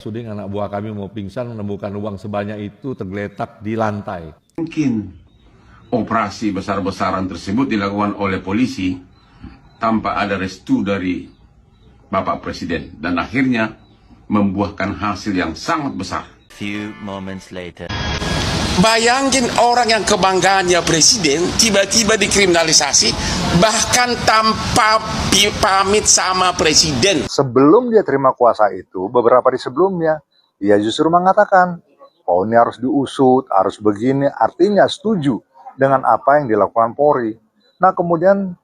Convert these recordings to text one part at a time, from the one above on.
Suding anak buah kami mau pingsan menemukan uang sebanyak itu tergeletak di lantai. Mungkin operasi besar-besaran tersebut dilakukan oleh polisi tanpa ada restu dari Bapak Presiden dan akhirnya membuahkan hasil yang sangat besar. Few moments later. Bayangin orang yang kebanggaannya presiden tiba-tiba dikriminalisasi bahkan tanpa pamit sama presiden. Sebelum dia terima kuasa itu, beberapa hari sebelumnya, dia justru mengatakan, oh ini harus diusut, harus begini, artinya setuju dengan apa yang dilakukan Polri. Nah kemudian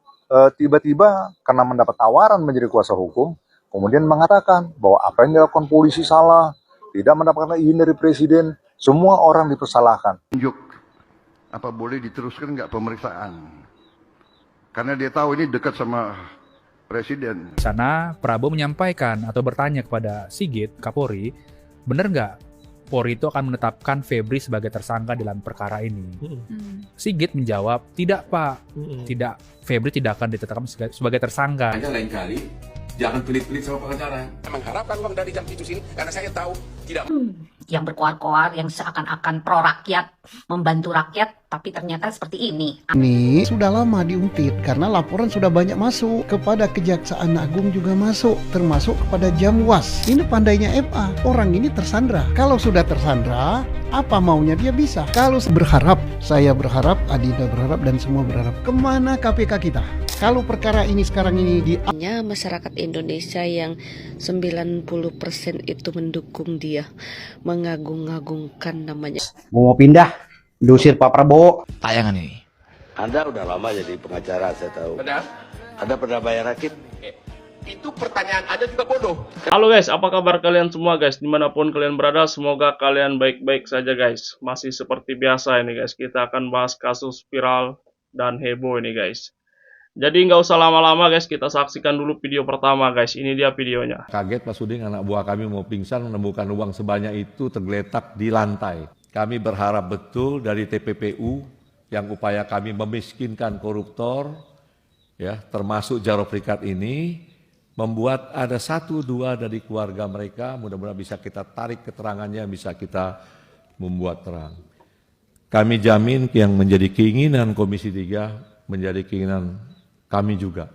tiba-tiba karena mendapat tawaran menjadi kuasa hukum, kemudian mengatakan bahwa apa yang dilakukan polisi salah, tidak mendapatkan izin dari presiden, semua orang dipersalahkan. Tunjuk, apa boleh diteruskan nggak pemeriksaan? Karena dia tahu ini dekat sama presiden. Di sana Prabowo menyampaikan atau bertanya kepada Sigit, Kapolri, benar nggak Polri itu akan menetapkan Febri sebagai tersangka dalam perkara ini? Sigit menjawab, tidak Pak, tidak, Febri tidak akan ditetapkan sebagai tersangka. Hanya lain kali, jangan pelit-pelit sama pengacara. Mengharapkan uang dari Jampitsus ini karena saya tahu tidak. Yang berkoar-koar, yang seakan-akan pro rakyat, membantu rakyat, tapi ternyata seperti ini. Ini sudah lama diungkit karena laporan sudah banyak masuk kepada Kejaksaan Agung juga masuk, termasuk kepada Jamwas. Ini pandainya FA, orang ini tersandra. Kalau sudah tersandra, apa maunya dia bisa. Kalau berharap, saya berharap, Adinda berharap, dan semua berharap, kemana KPK kita? Kalau perkara ini sekarang ini masyarakat Indonesia yang 90% itu mendukung dia, mengagung-agungkan namanya. Mau pindah, diusir Pak Prabowo. Tayangan ini. Anda udah lama jadi pengacara, saya tahu. Benar? Anda pernah bayar hakim? Itu pertanyaan Anda juga bodoh. Halo guys, apa kabar kalian semua guys? Dimanapun kalian berada, semoga kalian baik-baik saja guys. Masih seperti biasa ini guys, kita akan bahas kasus viral dan heboh ini guys. Jadi nggak usah lama-lama guys, kita saksikan dulu video pertama guys. Ini dia videonya. Kaget Pak Suding anak buah kami mau pingsan menemukan uang sebanyak itu tergeletak di lantai. Kami berharap betul dari TPPU yang upaya kami memiskinkan koruptor, ya termasuk Jaro Prikat ini, membuat ada 1-2 dari keluarga mereka, mudah-mudahan bisa kita tarik keterangannya, bisa kita membuat terang. Kami jamin yang menjadi keinginan Komisi 3, menjadi keinginan kami juga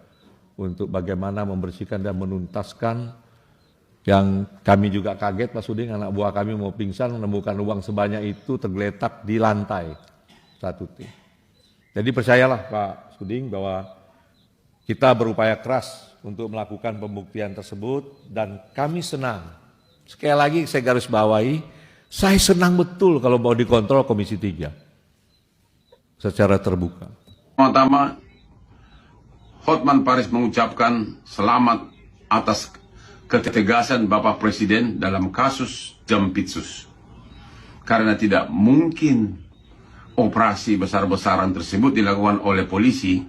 untuk bagaimana membersihkan dan menuntaskan. Yang kami juga kaget Pak Suding anak buah kami mau pingsan menemukan uang sebanyak itu tergeletak di lantai 1T. Jadi percayalah Pak Suding bahwa kita berupaya keras untuk melakukan pembuktian tersebut dan kami senang. Sekali lagi saya garis bawahi, saya senang betul kalau mau dikontrol Komisi 3 secara terbuka. Pertama, Hotman Paris mengucapkan selamat atas ketegasan Bapak Presiden dalam kasus Jampitsus. Karena tidak mungkin operasi besar-besaran tersebut dilakukan oleh polisi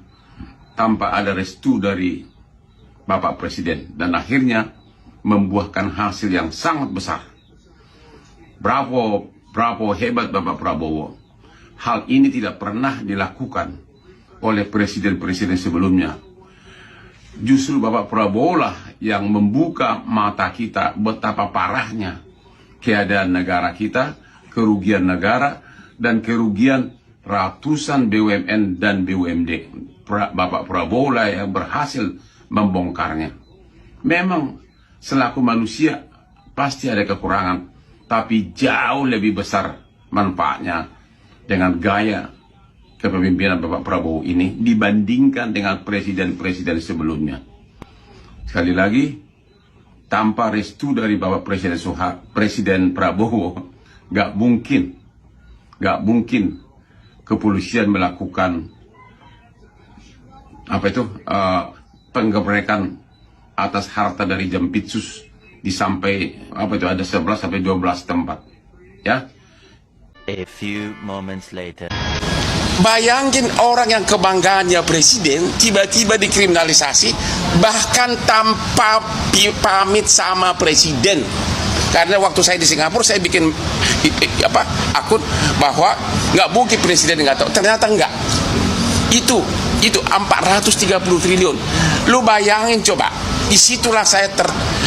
tanpa ada restu dari Bapak Presiden. Dan akhirnya membuahkan hasil yang sangat besar. Bravo, bravo, hebat Bapak Prabowo. Hal ini tidak pernah dilakukan oleh presiden-presiden sebelumnya. Justru Bapak Prabowo lah yang membuka mata kita betapa parahnya keadaan negara kita, kerugian negara, dan kerugian ratusan BUMN dan BUMD. Bapak Prabowo lah yang berhasil membongkarnya. Memang selaku manusia pasti ada kekurangan, tapi jauh lebih besar manfaatnya dengan gaya kepemimpinan Bapak Prabowo ini dibandingkan dengan presiden-presiden sebelumnya. Sekali lagi, tanpa restu dari Bapak Presiden Prabowo, nggak mungkin kepolisian melakukan penggebrekan atas harta dari Jampitsus di sampai ada 11 sampai 12 tempat, ya. A few moments later. Bayangin orang yang kebanggaannya presiden tiba-tiba dikriminalisasi bahkan tanpa pamit sama presiden. Karena waktu saya di Singapura saya bikin akun bahwa nggak mungkin presiden nggak tahu. Ternyata enggak. Itu 430 triliun. Lu bayangin coba Disitulah saya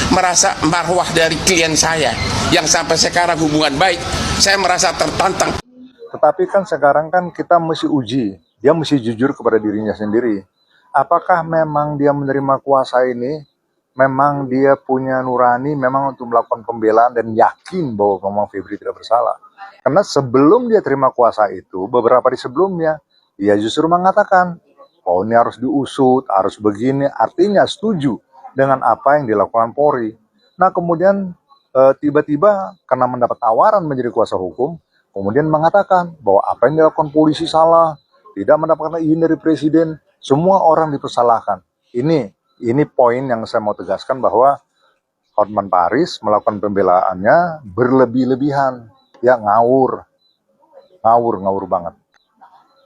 merasa marwah dari klien saya yang sampai sekarang hubungan baik, saya merasa tertantang. Tetapi kan sekarang kan kita mesti uji, dia mesti jujur kepada dirinya sendiri. Apakah memang dia menerima kuasa ini, memang dia punya nurani, memang untuk melakukan pembelaan dan yakin bahwa memang Febri tidak bersalah. Karena sebelum dia terima kuasa itu, beberapa hari sebelumnya, dia justru mengatakan, oh ini harus diusut, harus begini, artinya setuju dengan apa yang dilakukan Polri. Nah kemudian tiba-tiba karena mendapat tawaran menjadi kuasa hukum, kemudian mengatakan bahwa apa yang dilakukan polisi salah, tidak mendapatkan izin dari presiden, semua orang dipersalahkan. Ini poin yang saya mau tegaskan bahwa Hotman Paris melakukan pembelaannya berlebih-lebihan, ya ngawur banget.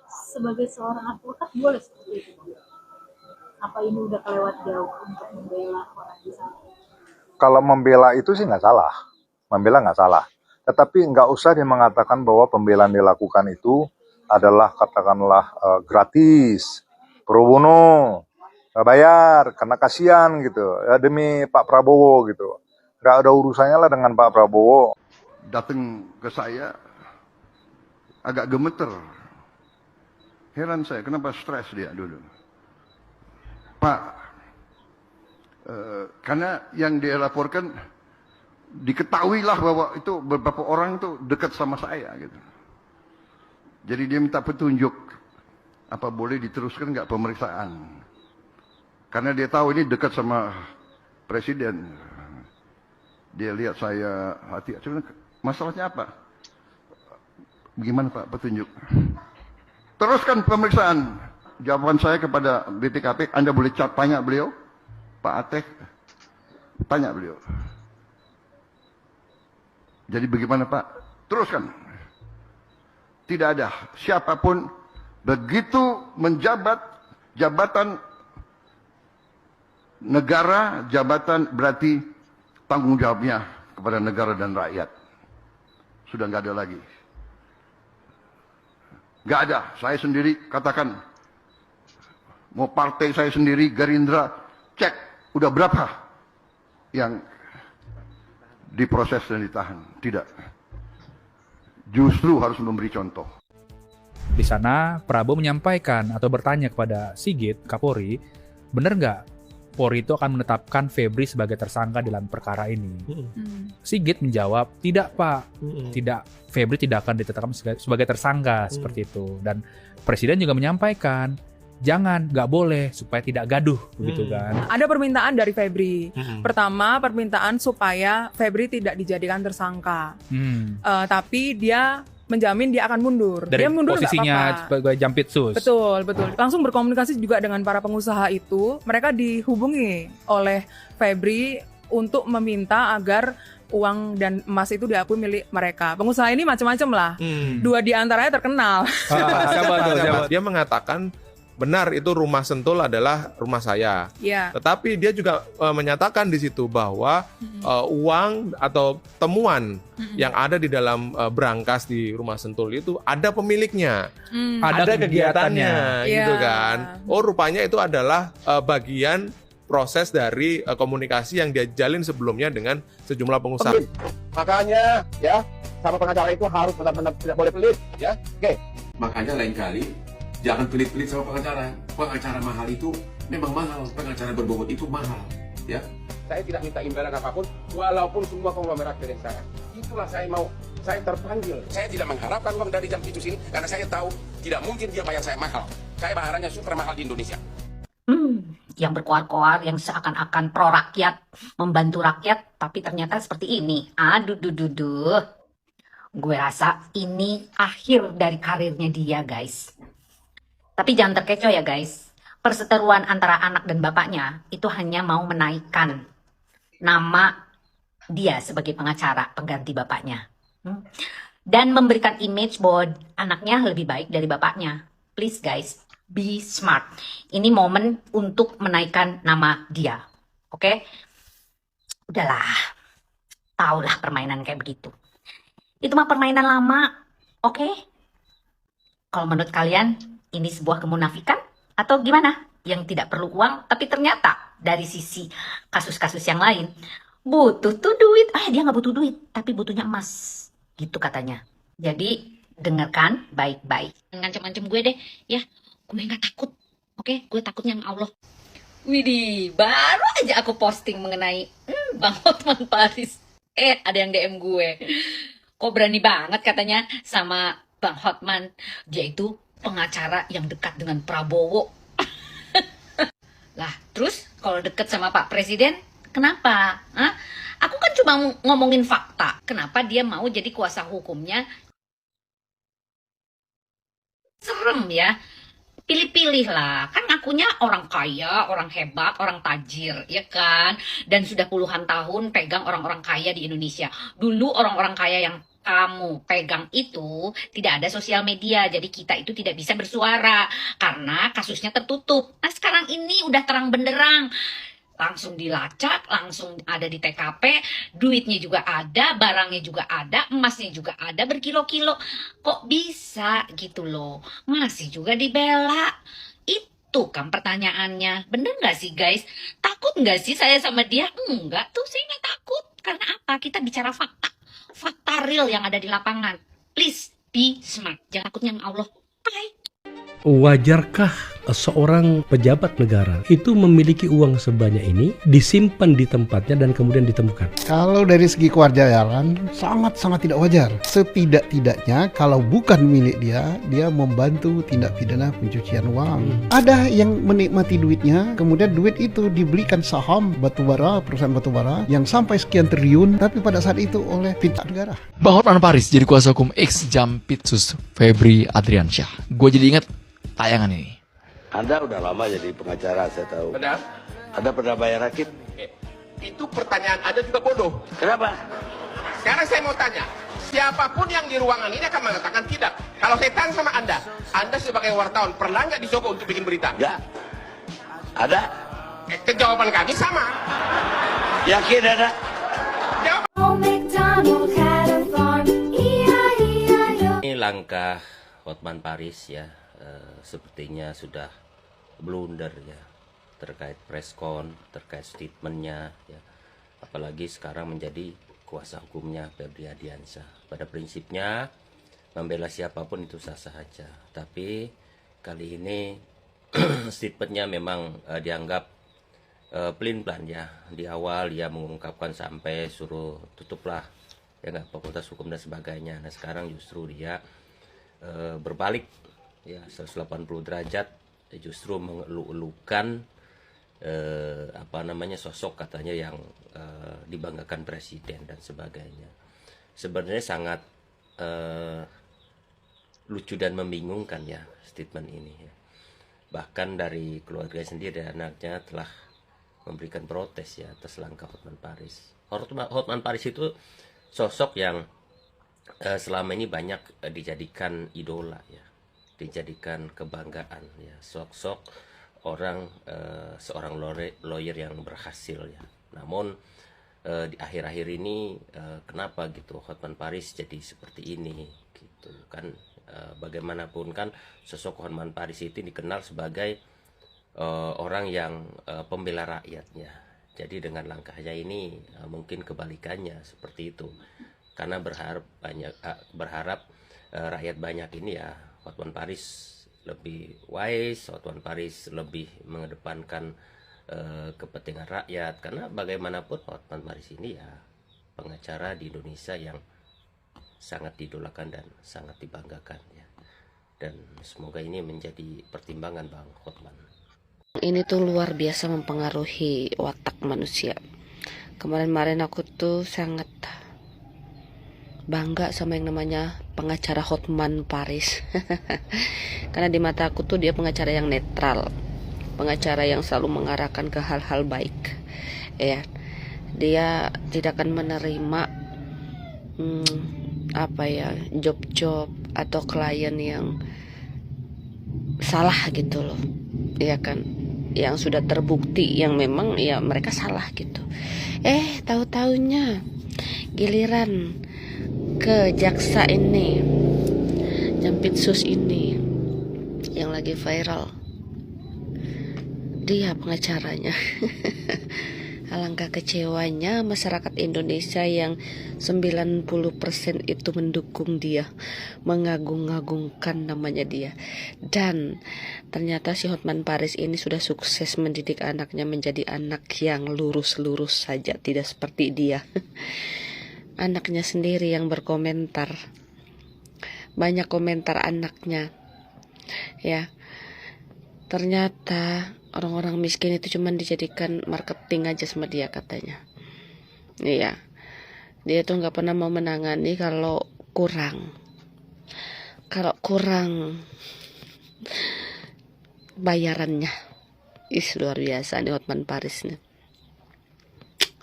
Sebagai seorang advokat boleh seperti itu? Apa ini udah kelewat jauh untuk membela orang di sana? Kalau membela itu sih nggak salah, membela nggak salah. Tetapi nggak usah dia mengatakan bahwa pembelaan dilakukan itu adalah katakanlah gratis, pro bono, nggak bayar karena kasihan gitu, ya demi Pak Prabowo gitu. Nggak ada urusannya lah dengan Pak Prabowo. Datang ke saya agak gemeter. Heran saya, kenapa stres dia dulu? Pak, karena yang dia laporkan diketahuilah bahwa itu beberapa orang itu dekat sama saya gitu. Jadi dia minta petunjuk, apa boleh diteruskan nggak pemeriksaan? Karena dia tahu ini dekat sama presiden. Dia lihat saya hati-hati, masalahnya apa? Gimana Pak petunjuk? Teruskan pemeriksaan. Jawaban saya kepada BPKP, Anda boleh tanya beliau, Pak Ateh, tanya beliau. Jadi bagaimana Pak? Teruskan. Tidak ada siapapun begitu menjabat jabatan negara, jabatan berarti tanggung jawabnya kepada negara dan rakyat. Sudah nggak ada lagi. Nggak ada. Saya sendiri katakan, mau partai saya sendiri, Gerindra, cek udah berapa yang diproses dan ditahan. Tidak. Justru harus memberi contoh. Di sana, Prabowo menyampaikan atau bertanya kepada Sigit, Kapolri, benar nggak Polri itu akan menetapkan Febri sebagai tersangka dalam perkara ini? Sigit menjawab, tidak Pak, tidak, Febri tidak akan ditetapkan sebagai tersangka seperti itu. Dan Presiden juga menyampaikan, jangan, nggak boleh, supaya tidak gaduh, begitu kan. Ada permintaan dari Febri. Pertama, permintaan supaya Febri tidak dijadikan tersangka. Tapi dia menjamin dia akan mundur. Dari dia mundur posisinya sebagai jampitsus. Betul. Langsung berkomunikasi juga dengan para pengusaha itu. Mereka dihubungi oleh Febri untuk meminta agar uang dan emas itu diakui milik mereka. Pengusaha ini macam-macam lah. Dua di antaranya terkenal. Dia mengatakan benar itu rumah Sentul adalah rumah saya. Yeah. Tetapi dia juga menyatakan di situ bahwa uang atau temuan yang ada di dalam brankas di rumah Sentul itu ada pemiliknya, ada kegiatannya, gitu kan. Oh rupanya itu adalah bagian proses dari komunikasi yang dia jalin sebelumnya dengan sejumlah pengusaha. Makanya ya sama pengacara itu harus benar-benar tidak boleh pelit ya. Oke. Makanya lain kali jangan pelit-pelit sama pengacara. Pengacara mahal itu memang mahal. Pengacara berbobot itu mahal. Ya. Saya tidak minta imbalan apapun, walaupun semua konglomerat milik saya. Itulah saya mau. Saya terpanggil. Saya tidak mengharapkan uang dari Jampitsus ini karena saya tahu tidak mungkin dia bayar saya mahal. Saya bayarannya super mahal di Indonesia. Yang berkoar-koar, yang seakan-akan pro rakyat, membantu rakyat, tapi ternyata seperti ini. Aduh. Gue rasa ini akhir dari karirnya dia, guys. Tapi jangan terkecoh ya guys, perseteruan antara anak dan bapaknya itu hanya mau menaikkan nama dia sebagai pengacara pengganti bapaknya. Dan memberikan image bahwa anaknya lebih baik dari bapaknya. Please guys, be smart. Ini momen untuk menaikkan nama dia. Oke? Udahlah, taulah permainan kayak begitu. Itu mah permainan lama, oke? Kalau menurut kalian, ini sebuah kemunafikan atau gimana? yang tidak perlu uang, tapi ternyata dari sisi kasus-kasus yang lain butuh tuh duit. Dia nggak butuh duit, tapi butuhnya emas, gitu katanya. Jadi dengarkan baik-baik. Ngancem-ngancem gue deh, ya gue nggak takut, oke? Gue takutnya sama Allah. Widih, baru aja aku posting mengenai Bang Hotman Paris. Ada yang DM gue. Kok berani banget katanya sama Bang Hotman. Dia itu pengacara yang dekat dengan Prabowo. Lah, terus kalau dekat sama Pak Presiden, kenapa? Aku kan cuma ngomongin fakta. Kenapa dia mau jadi kuasa hukumnya? Serem ya. Pilih-pilih lah, kan akunya orang kaya, orang hebat, orang tajir, ya kan? Dan sudah puluhan tahun pegang orang-orang kaya di Indonesia. Dulu orang-orang kaya yang kamu pegang itu tidak ada sosial media, jadi kita itu tidak bisa bersuara karena kasusnya tertutup. Nah sekarang ini udah terang benderang, langsung dilacak, langsung ada di TKP, duitnya juga ada, barangnya juga ada, emasnya juga ada berkilo-kilo. Kok bisa gitu loh, masih juga dibela? Itu kan pertanyaannya. Bener gak sih guys? Takut gak sih saya sama dia? Enggak tuh, saya gak takut. Karena apa? Kita bicara fakta. Fakta real yang ada di lapangan. Please be smart. Jangan takutnya sama Allah. Bye. Wajarkah seorang pejabat negara itu memiliki uang sebanyak ini, disimpan di tempatnya dan kemudian ditemukan? Kalau dari segi kewajaran, sangat-sangat tidak wajar. Setidak-tidaknya kalau bukan milik dia, dia membantu tindak pidana pencucian uang. Ada yang menikmati duitnya, kemudian duit itu dibelikan saham batubara, perusahaan batubara yang sampai sekian triliun, tapi pada saat itu oleh pihak negara. Bang Hotman Paris jadi kuasa hukum ex-Jampitsus Febri Adriansyah. Gue jadi ingat tayangan ini. Anda udah lama jadi pengacara, saya tahu. Benar? Anda pernah bayar rakit? Itu pertanyaan Anda juga bodoh. Kenapa? Sekarang saya mau tanya, siapapun yang di ruangan ini akan mengatakan tidak. Kalau saya tanya sama Anda sebagai wartawan pernah nggak dicoba untuk bikin berita? Enggak. Ada? Jawaban kami sama. Yakin ada? Ini langkah Hotman Paris ya. Sepertinya sudah blunder ya terkait preskon, terkait statementnya ya. Apalagi sekarang menjadi kuasa hukumnya Febri Adriansyah. Pada prinsipnya membela siapapun itu sah-sah saja. Tapi kali ini statementnya memang dianggap pelin-pelan ya. Di awal dia mengungkapkan sampai suruh tutuplah ya nggak fakultas hukum dan sebagainya. Nah sekarang justru dia berbalik ya 180 derajat, justru mengeluh-elukan sosok katanya yang dibanggakan presiden dan sebagainya. Sebenarnya sangat lucu dan membingungkan ya statement ini ya. Bahkan dari keluarga sendiri dan anaknya telah memberikan protes ya atas langkah Hotman Paris. Hotman Paris itu sosok yang selama ini banyak dijadikan idola ya, dijadikan kebanggaan ya, sosok orang seorang lawyer yang berhasil ya. Namun di akhir-akhir ini kenapa gitu Hotman Paris jadi seperti ini gitu kan? Bagaimanapun kan sosok Hotman Paris itu dikenal sebagai orang yang pembela rakyatnya. Jadi dengan langkahnya ini mungkin kebalikannya seperti itu. Karena berharap rakyat banyak ini ya Hotman Paris lebih wise, Hotman Paris lebih mengedepankan kepentingan rakyat. Karena bagaimanapun Hotman Paris ini ya pengacara di Indonesia yang sangat didolakan dan sangat dibanggakan ya. Dan semoga ini menjadi pertimbangan Bang Hotman. Ini tuh luar biasa mempengaruhi watak manusia. Kemarin-kemarin aku tuh sangat bangga sama yang namanya pengacara Hotman Paris. Karena di mata aku tuh dia pengacara yang netral, pengacara yang selalu mengarahkan ke hal-hal baik ya. Dia tidak akan menerima job-job atau klien yang salah gitu loh ya kan, yang sudah terbukti yang memang ya mereka salah gitu. Tahu-taunya giliran ke jaksa ini, Jampitsus ini yang lagi viral, dia pengacaranya. Alangkah kecewanya masyarakat Indonesia yang 90% itu mendukung dia, mengagung-agungkan namanya dia. Dan ternyata si Hotman Paris ini sudah sukses mendidik anaknya menjadi anak yang lurus-lurus saja, tidak seperti dia. Anaknya sendiri yang berkomentar. Banyak komentar anaknya. Ya. Ternyata orang-orang miskin itu cuma dijadikan marketing aja sama dia katanya. Iya. Dia tuh nggak pernah mau menangani kalau kurang. Kalau kurang bayarannya. Luar biasa nih Hotman Paris nih.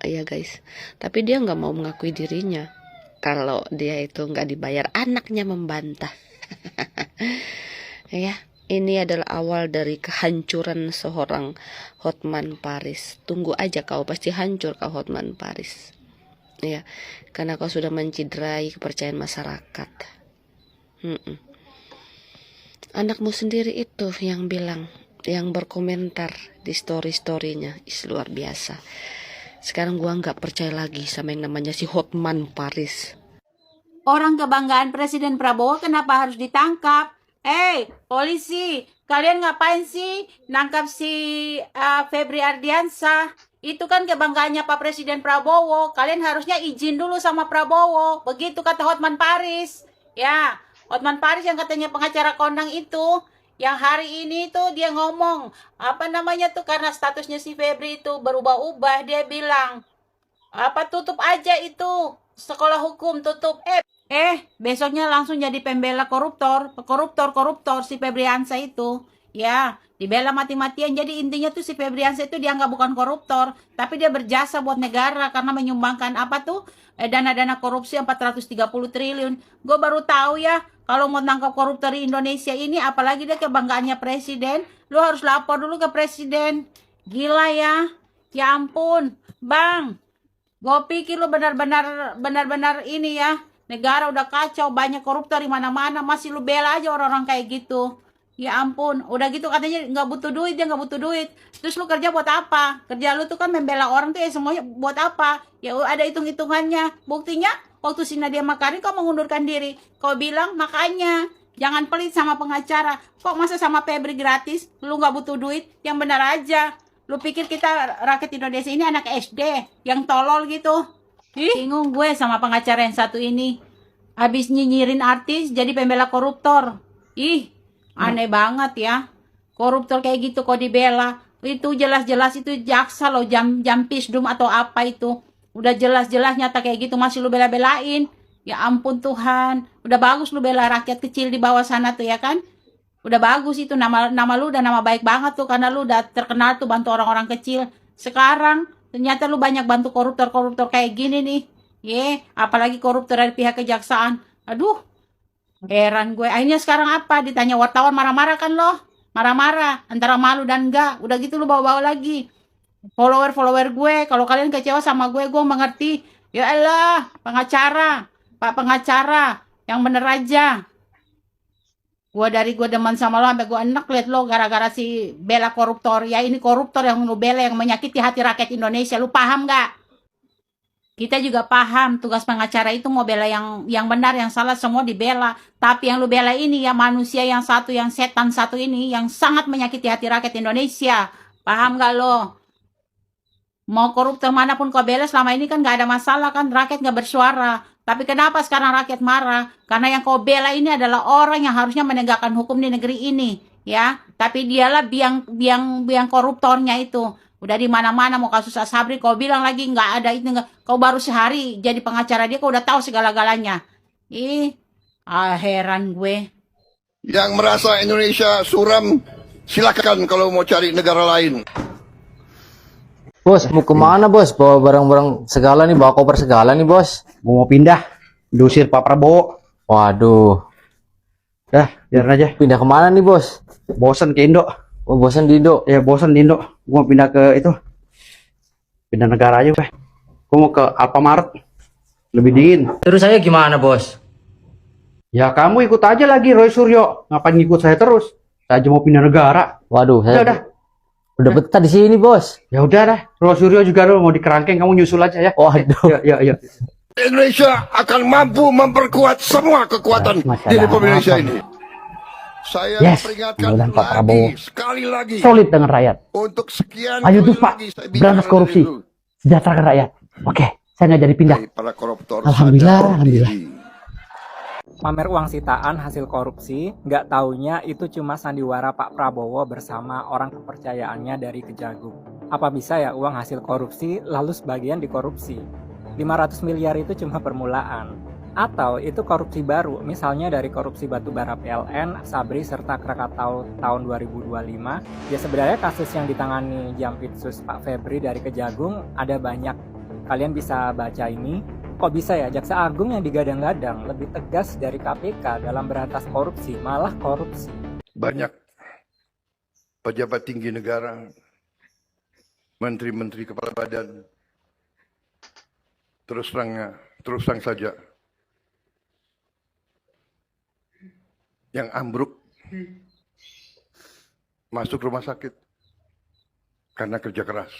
Iya guys. Tapi dia nggak mau mengakui dirinya kalau dia itu nggak dibayar. Anaknya membantah. Ya. Ini adalah awal dari kehancuran seorang Hotman Paris. Tunggu aja kau pasti hancur kau Hotman Paris. Ya, karena kau sudah menciderai kepercayaan masyarakat. Anakmu sendiri itu yang bilang, yang berkomentar di story-storynya, luar biasa. Sekarang gua nggak percaya lagi sama yang namanya si Hotman Paris. Orang kebanggaan Presiden Prabowo kenapa harus ditangkap? Polisi, kalian ngapain sih nangkap si Febri Ardiansyah? Itu kan kebanggaannya Pak Presiden Prabowo. Kalian harusnya izin dulu sama Prabowo. Begitu kata Hotman Paris. Ya, Hotman Paris yang katanya pengacara kondang itu, yang hari ini tuh dia ngomong, karena statusnya si Febri itu berubah-ubah, dia bilang, tutup aja itu, sekolah hukum tutup. Besoknya langsung jadi pembela koruptor si Febri Ardiansyah itu. Ya, dibela mati-matian. Jadi intinya tuh si Febri Ardiansyah itu dianggap bukan koruptor, tapi dia berjasa buat negara karena menyumbangkan dana-dana korupsi 430 triliun. Gue baru tahu ya, kalau mau tangkap koruptor di Indonesia ini, apalagi dia kebanggaannya presiden, lu harus lapor dulu ke presiden. Gila ya. Ya ampun, Bang. Gue pikir lu benar-benar ini ya. Negara udah kacau, banyak koruptor di mana-mana, masih lu bela aja orang-orang kayak gitu. Ya ampun, udah gitu katanya nggak butuh duit, dia nggak butuh duit. Terus lu kerja buat apa? Kerja lu tuh kan membela orang tuh ya semuanya buat apa? Ya ada hitung-hitungannya. Buktinya waktu si Nadia Makarim kau mengundurkan diri. Kau bilang makanya jangan pelit sama pengacara. Kok masa sama Febri gratis? Lu nggak butuh duit? Yang benar aja. Lu pikir kita rakyat Indonesia ini anak SD yang tolol gitu? Bingung gue sama pengacara yang satu ini. Habis nyinyirin artis jadi pembela koruptor. Aneh banget ya. Koruptor kayak gitu kok dibela. Itu jelas-jelas itu jaksa loh, jampisdum atau apa itu. Udah jelas-jelas nyata kayak gitu masih lu bela-belain. Ya ampun Tuhan. Udah bagus lu bela rakyat kecil di bawah sana tuh ya kan. Udah bagus itu nama lu udah nama baik banget tuh karena lu udah terkenal tuh bantu orang-orang kecil. Sekarang ternyata lu banyak bantu koruptor-koruptor kayak gini nih. Apalagi koruptor dari pihak kejaksaan. Aduh, heran gue. Akhirnya sekarang apa? Ditanya wartawan marah-marah kan lo? Marah-marah. Antara malu dan enggak. Udah gitu lu bawa-bawa lagi. Follower gue. Kalau kalian kecewa sama gue mengerti. Ya elah, pengacara. Pak pengacara. Yang bener aja. Gue demen sama lo sampai gue enak liat lo gara-gara si bela koruptor. Ya ini koruptor yang lu bela yang menyakiti hati rakyat Indonesia. Lu paham gak? Kita juga paham tugas pengacara itu mau bela yang benar, yang salah semua dibela. Tapi yang lu bela ini ya manusia yang satu, yang setan satu ini yang sangat menyakiti hati rakyat Indonesia. Paham gak lo? Mau koruptor manapun kau bela selama ini kan gak ada masalah kan, rakyat gak bersuara. Tapi kenapa sekarang rakyat marah? Karena yang kau bela ini adalah orang yang harusnya menegakkan hukum di negeri ini, ya. Tapi dialah biang koruptornya itu. Udah di mana-mana mau kasus Asabri, kau bilang lagi nggak ada itu nggak. Kau baru sehari jadi pengacara dia, kau udah tahu segala-galanya. Heran gue. Yang merasa Indonesia suram, silakan kalau mau cari negara lain. Bos, mau kemana bos? Bawa barang-barang segala nih, bawa koper segala nih bos. Mau pindah, diusir Pak Prabowo. Waduh. Dah, biarin aja. Pindah kemana nih bos? Bosan ke Indo. Oh, bosan di Indo? Ya, bosan di Indo. Gua mau pindah ke itu. Pindah negara aja gue. Gua mau ke Alfamart. Lebih dingin. Terus saya gimana bos? Ya kamu ikut aja lagi Roy Suryo. Ngapain ngikut saya terus? Saya aja mau pindah negara. Waduh, udah. Udah betah di sini, Bos. Ya udah dah, Suryo juga mau di kerangkeng, kamu nyusul aja ya. Waduh. Ya. Indonesia akan mampu memperkuat semua kekuatan di Republik Indonesia ini. Saya peringatkan lagi, sekali lagi. Solid dengan rakyat. Untuk sekian Ayo tuh, kali Pak. lagi saya Berantas bicara korupsi. dari dulu. Sejahterakan rakyat. Oke, saya nggak jadi pindah. Para koruptor Alhamdulillah, sadar alhamdulillah. diri. Pamer uang sitaan hasil korupsi, nggak taunya itu cuma sandiwara Pak Prabowo bersama orang kepercayaannya dari Kejagung. Apa bisa ya uang hasil korupsi lalu sebagian dikorupsi? 500 miliar itu cuma permulaan. Atau itu korupsi baru, misalnya dari korupsi batubara PLN, Sabri, serta Krakatau tahun 2025. Ya sebenarnya kasus yang ditangani Jampitsus Pak Febri dari Kejagung ada banyak. Kalian bisa baca ini. Kok bisa ya Jaksa Agung yang digadang-gadang lebih tegas dari KPK dalam berantas korupsi, malah korupsi. Banyak pejabat tinggi negara, menteri-menteri kepala badan, terus terang saja yang ambruk masuk rumah sakit karena kerja keras.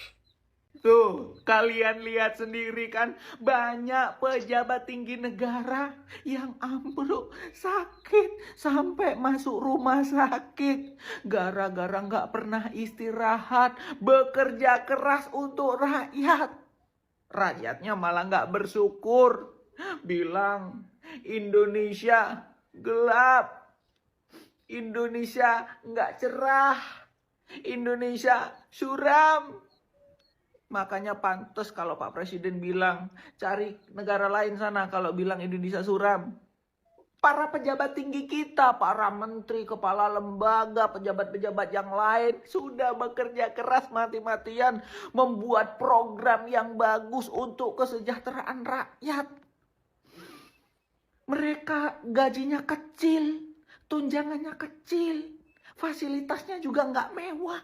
Tuh, kalian lihat sendiri kan, banyak pejabat tinggi negara yang ambruk, sakit, sampai masuk rumah sakit. Gara-gara nggak pernah istirahat, bekerja keras untuk rakyat. Rakyatnya malah nggak bersyukur, bilang Indonesia gelap, Indonesia nggak cerah, Indonesia suram. Makanya pantas kalau Pak Presiden bilang cari negara lain sana kalau bilang Indonesia suram. Para pejabat tinggi kita, para menteri, kepala lembaga, pejabat-pejabat yang lain sudah bekerja keras mati-matian membuat program yang bagus untuk kesejahteraan rakyat. Mereka gajinya kecil, tunjangannya kecil, fasilitasnya juga nggak mewah.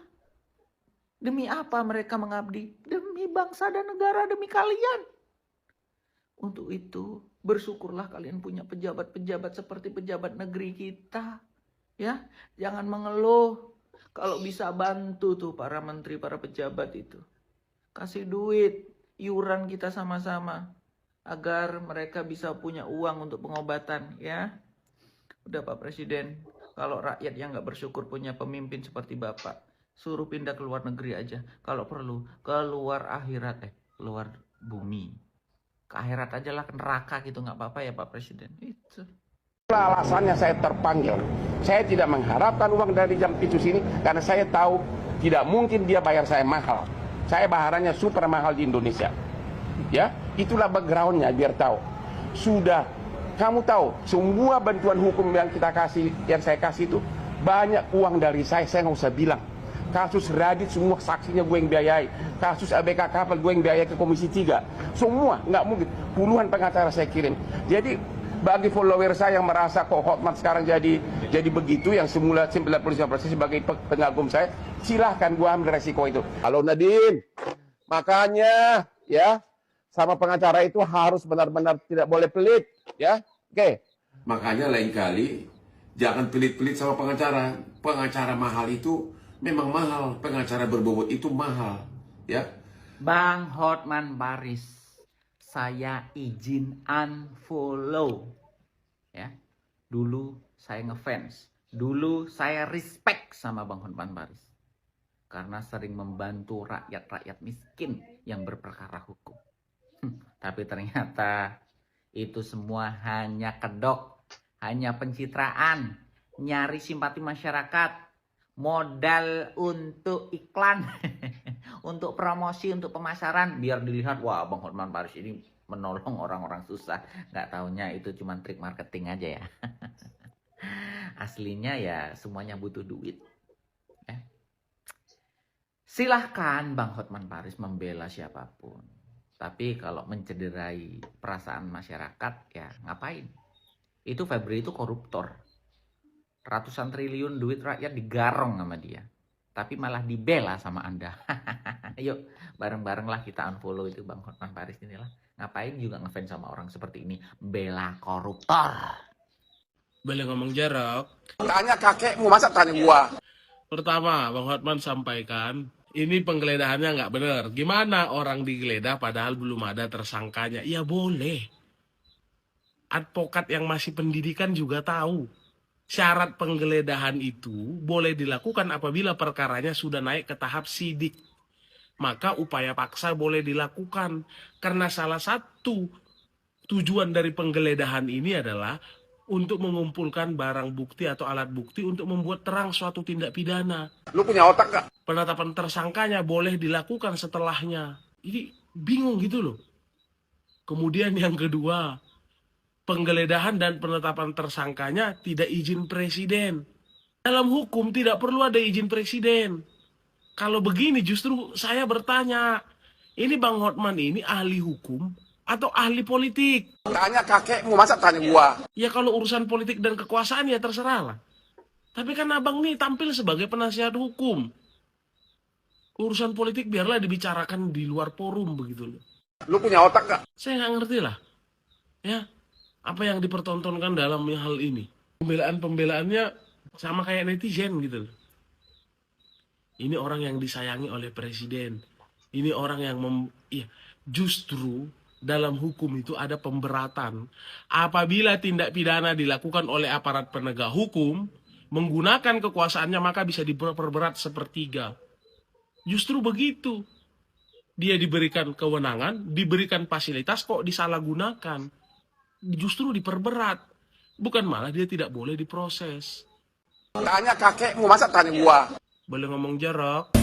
Demi apa mereka mengabdi? Demi bangsa dan negara, demi kalian. Untuk itu, bersyukurlah kalian punya pejabat-pejabat seperti pejabat negeri kita. Ya, jangan mengeluh. Kalau bisa bantu tuh para menteri, para pejabat itu. Kasih duit, iuran kita sama-sama. Agar mereka bisa punya uang untuk pengobatan, ya. Udah Pak Presiden, kalau rakyat yang nggak bersyukur punya pemimpin seperti Bapak, suruh pindah ke luar negeri aja. Kalau perlu, keluar akhirat, keluar bumi. Ke akhirat aja lah, ke neraka gitu, nggak apa-apa ya Pak Presiden. Itu. Alasannya saya terpanggil. Saya tidak mengharapkan uang dari Jampitsus ini karena saya tahu tidak mungkin dia bayar saya mahal. Saya bayarannya super mahal di Indonesia. Ya, itulah backgroundnya biar tahu. Sudah, kamu tahu semua bantuan hukum yang kita kasih, yang saya kasih itu banyak uang dari saya nggak usah bilang. Kasus Radit semua saksinya gue yang biayai. Kasus ABK kapal gue yang biayai ke Komisi 3. Semua, nggak mungkin. Puluhan pengacara saya kirim. Jadi bagi follower saya yang merasa kok Hotman sekarang jadi begitu, yang semula 95% sebagai pengagum saya, silahkan gue ambil resiko itu. Halo Nadine, makanya ya sama pengacara itu harus benar-benar tidak boleh pelit, ya. Oke. Makanya lain kali jangan pelit-pelit sama pengacara. Pengacara mahal itu memang mahal, pengacara berbobot itu mahal, ya. Bang Hotman Paris, saya izin unfollow. Ya. Dulu saya ngefans, dulu saya respect sama Bang Hotman Paris. Karena sering membantu rakyat-rakyat miskin yang berperkara hukum. Tapi ternyata itu semua hanya kedok, hanya pencitraan, nyari simpati masyarakat. Modal untuk iklan, untuk promosi, untuk pemasaran, biar dilihat, wah Bang Hotman Paris ini menolong orang-orang susah. Nggak taunya itu cuma trik marketing aja ya. Aslinya ya semuanya butuh duit. Silahkan Bang Hotman Paris membela siapapun. Tapi kalau mencederai perasaan masyarakat, ya ngapain? Itu Febri itu koruptor. Ratusan triliun duit rakyat digarong sama dia. Tapi malah dibela sama Anda. Yuk, bareng-bareng lah kita unfollow itu Bang Hotman Paris inilah. Ngapain juga ngefans sama orang seperti ini. Bela koruptor. Boleh ngomong jarak. Tanya kakekmu, masa tanya gua? Pertama, Bang Hotman sampaikan, ini penggeledahannya nggak benar. Gimana orang digeledah padahal belum ada tersangkanya? Ya boleh. Advokat yang masih pendidikan juga tahu. Syarat penggeledahan itu boleh dilakukan apabila perkaranya sudah naik ke tahap sidik. Maka upaya paksa boleh dilakukan. Karena salah satu tujuan dari penggeledahan ini adalah untuk mengumpulkan barang bukti atau alat bukti untuk membuat terang suatu tindak pidana. Lu punya otak gak? Penetapan tersangkanya boleh dilakukan setelahnya. Ini bingung gitu loh. Kemudian yang kedua, penggeledahan dan penetapan tersangkanya tidak izin presiden. Dalam hukum tidak perlu ada izin presiden. Kalau begini justru saya bertanya, ini Bang Hotman ini ahli hukum atau ahli politik? Tanya kakekmu, masa tanya gua? Ya kalau urusan politik dan kekuasaan ya terserah lah. Tapi kan abang nih tampil sebagai penasihat hukum. Urusan politik biarlah dibicarakan di luar forum begitu loh. Lu punya otak gak? Saya nggak ngerti lah. Ya, apa yang dipertontonkan dalam hal ini. Pembelaan-pembelaannya sama kayak netizen gitu loh. Ini orang yang disayangi oleh presiden. Ini orang yang justru dalam hukum itu ada pemberatan. Apabila tindak pidana dilakukan oleh aparat penegak hukum, menggunakan kekuasaannya maka bisa diperberat sepertiga. Justru begitu. Dia diberikan kewenangan, diberikan fasilitas kok disalahgunakan. Justru diperberat. Bukan malah dia tidak boleh diproses. Tanya kakekmu, masa tanya gua? Boleh ngomong jorok.